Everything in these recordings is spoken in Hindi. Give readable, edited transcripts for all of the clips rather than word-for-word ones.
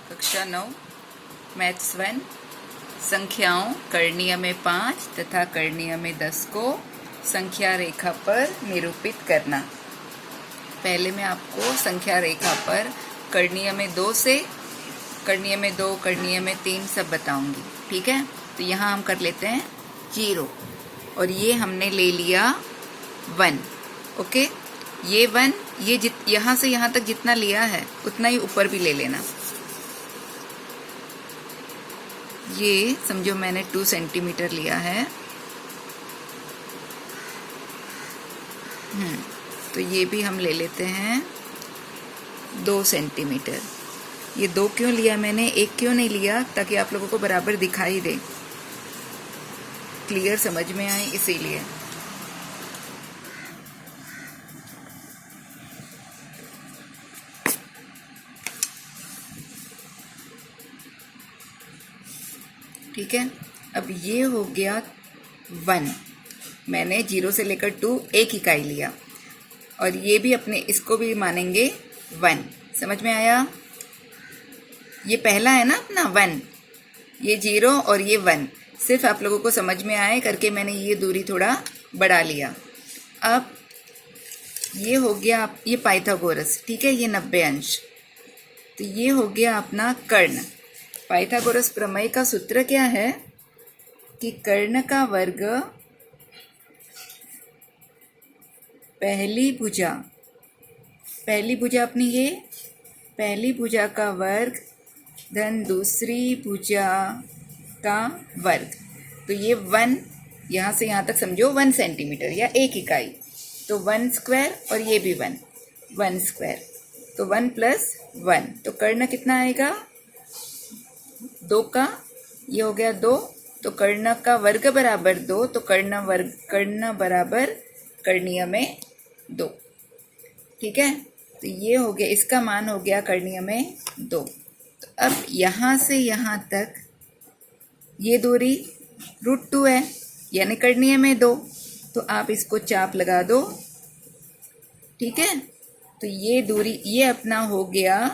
कक्षा 9 मैथ्स 1 संख्याओं करणीय में 5 तथा करणीय में 10 को संख्या रेखा पर निरूपित करना। पहले मैं आपको संख्या रेखा पर करणीय में 2 से करणीय में 2, करणीय में 3 सब बताऊंगी। ठीक है, तो यहाँ हम कर लेते हैं 0 और ये हमने ले लिया 1। ओके, ये 1 ये यहाँ से यहाँ तक जितना लिया है उतना ही ऊपर भी ले लेना। ये समझो मैंने 2 सेंटीमीटर लिया है। तो ये भी हम ले लेते हैं 2 सेंटीमीटर। ये 2 क्यों लिया मैंने, 1 क्यों नहीं लिया, ताकि आप लोगों को बराबर दिखाई दे, क्लियर समझ में आए, इसीलिए। ठीक है, अब ये हो गया 1। मैंने 0 से लेकर 2 एक इकाई लिया और ये भी अपने इसको भी मानेंगे 1। समझ में आया? ये पहला है ना अपना 1, ये 0 और ये 1। सिर्फ आप लोगों को समझ में आए करके मैंने ये दूरी थोड़ा बढ़ा लिया। अब ये हो गया, ये पाइथागोरस, ठीक है, ये 90 अंश। तो ये हो गया अपना कर्ण। पाइथागोरस प्रमेय का सूत्र क्या है कि कर्ण का वर्ग पहली भुजा अपनी ये पहली भुजा का वर्ग धन दूसरी भुजा का वर्ग। तो ये 1 यहाँ से यहाँ तक समझो 1 सेंटीमीटर या 1 इकाई, तो 1 स्क्वायर और ये भी 1 स्क्वायर, तो 1 प्लस 1। तो कर्ण कितना आएगा 2 का, ये हो गया 2। तो कर्ण का वर्ग बराबर 2, तो कर्ण बराबर करणीय में 2। ठीक है, तो ये हो गया, इसका मान हो गया करणीय में 2। तो अब यहाँ से यहाँ तक ये दूरी √2 है, यानी करणीय में 2। तो आप इसको चाप लगा दो। ठीक है, तो ये दूरी ये अपना हो गया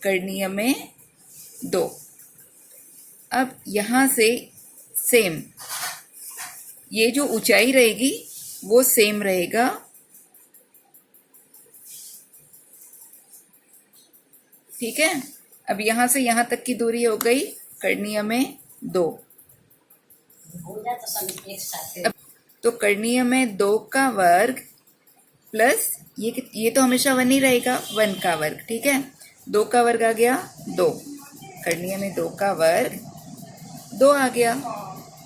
करणीय में 2। अब यहाँ से सेम, ये जो ऊंचाई रहेगी वो सेम रहेगा। ठीक है, अब यहाँ से यहाँ तक की दूरी हो गई करणीय में 2। अब तो करणीय में 2 का वर्ग प्लस ये तो हमेशा 1 ही रहेगा, 1 का वर्ग। ठीक है, 2 का वर्ग आ गया 2, करणीय में 2 का वर्ग 2 आ गया,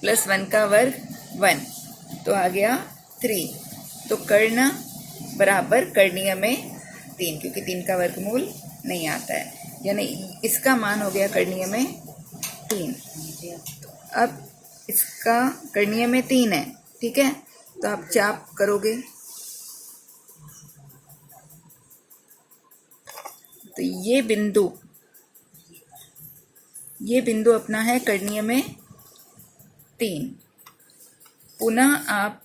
प्लस 1 का वर्ग 1, तो आ गया 3। तो कर्ण बराबर करणीय में 3, क्योंकि 3 का वर्गमूल नहीं आता है, यानी इसका मान हो गया करणीय में 3। अब इसका करणीय में 3 है। ठीक है, तो आप चाप करोगे तो ये बिंदु अपना है करणीय में 3। पुनः आप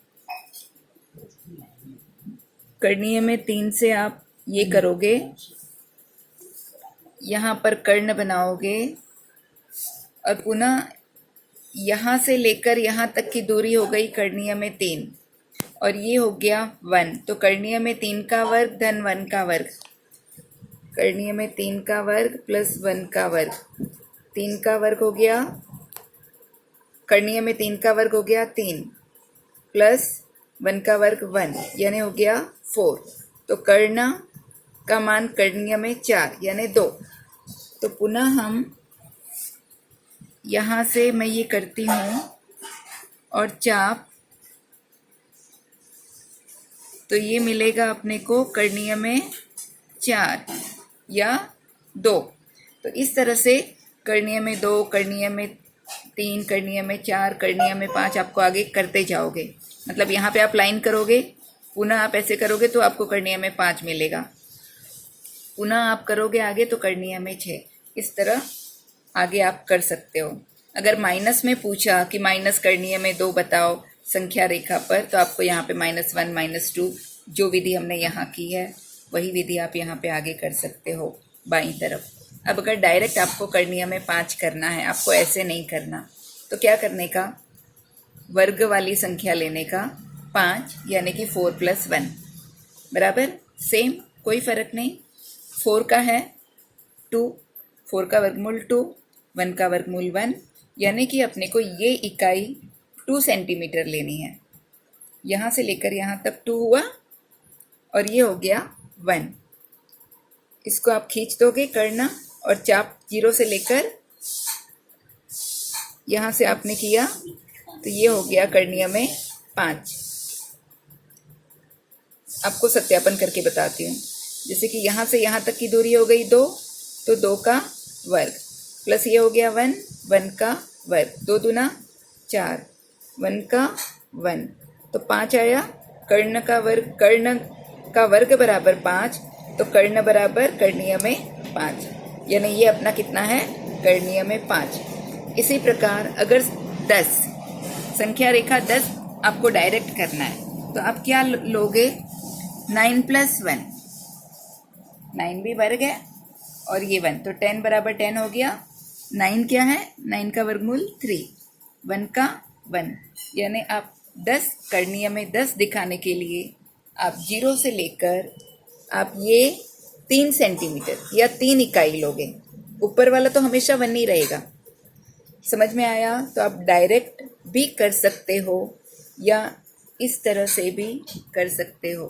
करणीय में 3 से आप ये करोगे, यहाँ पर कर्ण बनाओगे और पुनः यहाँ से लेकर यहाँ तक की दूरी हो गई करणीय में 3 और ये हो गया 1। तो करणीय में 3 का वर्ग धन 1 का वर्ग, करणीय में 3 का वर्ग प्लस 1 का वर्ग, 3 का वर्ग हो गया, करणीय में 3 का वर्ग हो गया 3 प्लस 1 का वर्ग 1, यानी हो गया 4। तो कर्ण का मान करणीय में 4 यानी 2। तो पुनः हम यहाँ से मैं ये करती हूँ और चाप, तो ये मिलेगा अपने को करणीय में 4 या 2। तो इस तरह से करणीय में 2, करणीय में 3, करणीय में 4, करणीय में 5 आपको आगे करते जाओगे। मतलब यहाँ पे आप लाइन करोगे, पुनः आप ऐसे करोगे तो आपको करणीय में 5 मिलेगा, पुनः आप करोगे आगे तो करणीय में 6। इस तरह आगे आप कर सकते हो। अगर माइनस में पूछा कि माइनस करणीय में 2 बताओ संख्या रेखा पर, तो आपको यहाँ पे -1 -2 जो विधि हमने यहाँ की है वही विधि आप यहाँ पे आगे कर सकते हो बाईं तरफ। अब अगर डायरेक्ट आपको करणीय में 5 करना है, आपको ऐसे नहीं करना, तो क्या करने का, वर्ग वाली संख्या लेने का 5 यानी कि 4 + 1 बराबर सेम, कोई फर्क नहीं। 4 का है 2, 4 का वर्गमूल 2, 1 का वर्गमूल 1, यानी कि अपने को ये इकाई 2 सेंटीमीटर लेनी है। यहाँ से लेकर यहाँ तक 2 हुआ और ये हो गया 1। इसको आप खींच दोगे करना, और चाप 0 से लेकर यहाँ से आपने किया तो ये हो गया करणीय में 5। आपको सत्यापन करके बताती हूँ। जैसे कि यहाँ से यहाँ तक की दूरी हो गई 2, तो 2 का वर्ग प्लस ये हो गया 1, 1 का वर्ग, 2 दूना 4, 1 का 1, तो 5 आया। कर्ण का वर्ग बराबर 5, तो कर्ण बराबर करणीय में 5, यानी ये अपना कितना है, करणीय में 5। इसी प्रकार अगर 10 संख्या रेखा 10 आपको डायरेक्ट करना है, तो आप क्या लोगे, 9 + 1, 9 भी वर्ग है और ये 1, तो 10 बराबर 10 हो गया। 9 क्या है, 9 का वर्गमूल 3, 1 का 1, यानी आप 10 करणीय में 10 दिखाने के लिए आप 0 से लेकर आप ये 3 सेंटीमीटर या 3 इकाई लोगे। ऊपर वाला तो हमेशा 1 ही रहेगा। समझ में आया? तो आप डायरेक्ट भी कर सकते हो या इस तरह से भी कर सकते हो।